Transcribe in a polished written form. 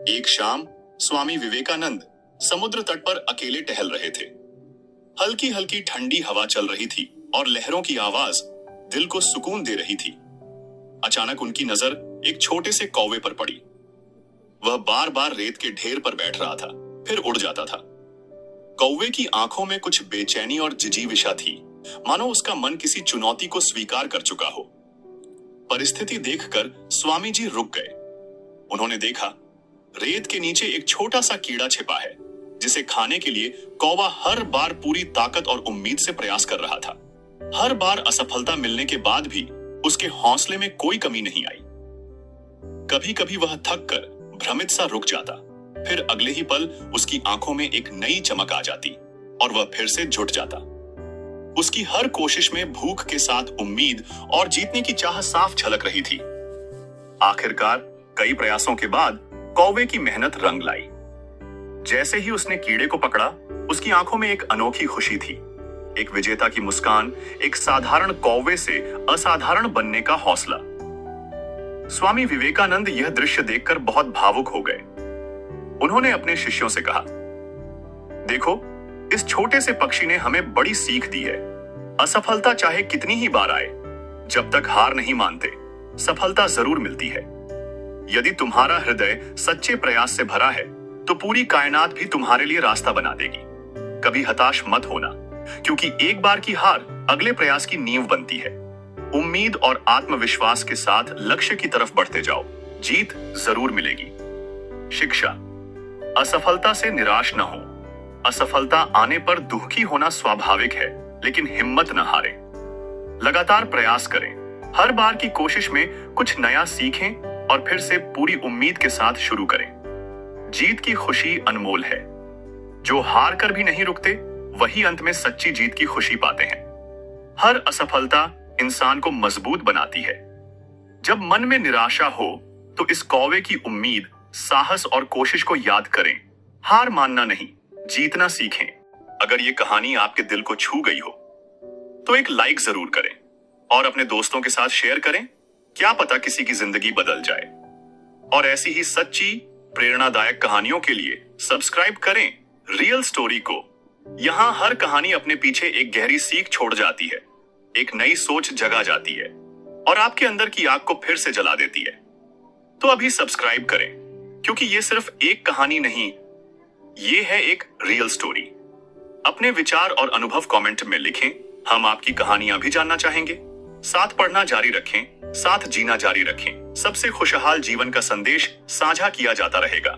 एक शाम स्वामी विवेकानंद समुद्र तट पर अकेले टहल रहे थे। हल्की हल्की ठंडी हवा चल रही थी और लहरों की आवाज दिल को सुकून दे रही थी। अचानक उनकी नजर एक छोटे से कौवे पर पड़ी। वह बार बार रेत के ढेर पर बैठ रहा था, फिर उड़ जाता था। कौवे की आंखों में कुछ बेचैनी और जिजीविषा थी, मानो उसका मन किसी चुनौती को स्वीकार कर चुका हो। परिस्थिति देखकर स्वामी जी रुक गए। उन्होंने देखा, रेत के नीचे एक छोटा सा कीड़ा छिपा है, जिसे खाने के लिए कौवा हर बार पूरी ताकत और उम्मीद से प्रयास कर रहा था। हर बार असफलता मिलने के बाद भी उसके हौसले में कोई कमी नहीं आई। कभी कभी वह थक कर भ्रमित सा रुक जाता, फिर अगले ही पल उसकी आंखों में एक नई चमक आ जाती और वह फिर से जुट जाता। उसकी हर कोशिश में भूख के साथ उम्मीद और जीतने की चाह साफ झलक रही थी। आखिरकार कई प्रयासों के बाद कौवे की मेहनत रंग लाई। जैसे ही उसने कीड़े को पकड़ा, उसकी आंखों में एक अनोखी खुशी थी, एक विजेता की मुस्कान, एक साधारण कौवे से असाधारण बनने का हौसला। स्वामी विवेकानंद यह दृश्य देखकर बहुत भावुक हो गए। उन्होंने अपने शिष्यों से कहा, देखो, इस छोटे से पक्षी ने हमें बड़ी सीख दी है। असफलता चाहे कितनी ही बार आए, जब तक हार नहीं मानते, सफलता जरूर मिलती है। यदि तुम्हारा हृदय सच्चे प्रयास से भरा है, तो पूरी कायनात भी तुम्हारे लिए रास्ता बना देगी। कभी हताश मत होना, क्योंकि एक बार की हार अगले प्रयास की नींव बनती है। उम्मीद और आत्मविश्वास के साथ लक्ष्य की तरफ बढ़ते जाओ, जीत जरूर मिलेगी। शिक्षा, असफलता से निराश न हो। असफलता आने पर दुखी होना स्वाभाविक है, लेकिन हिम्मत न हारें। लगातार प्रयास करें, हर बार की कोशिश में कुछ नया सीखें और फिर से पूरी उम्मीद के साथ शुरू करें। जीत की खुशी अनमोल है। जो हार कर भी नहीं रुकते, वही अंत में सच्ची जीत की खुशी पाते हैं। हर असफलता इंसान को मजबूत बनाती है। जब मन में निराशा हो, तो इस कौवे की उम्मीद, साहस और कोशिश को याद करें। हार मानना नहीं, जीतना सीखें। अगर ये कहानी आपके दिल को छू गई हो, तो एक लाइक जरूर करें और अपने दोस्तों के साथ शेयर करें। क्या पता किसी की जिंदगी बदल जाए। और ऐसी ही सच्ची प्रेरणादायक कहानियों के लिए सब्सक्राइब करें रियल स्टोरी को। यहाँ हर कहानी अपने पीछे एक गहरी सीख छोड़ जाती है, एक नई सोच जगा जाती है और आपके अंदर की आग को फिर से जला देती है। तो अभी सब्सक्राइब करें, क्योंकि ये सिर्फ एक कहानी नहीं, ये है एक रियल स्टोरी। अपने विचार और अनुभव कमेंट में लिखें। हम आपकी कहानियां भी जानना चाहेंगे। साथ पढ़ना जारी रखें, साथ जीना जारी रखें। सबसे खुशहाल जीवन का संदेश साझा किया जाता रहेगा।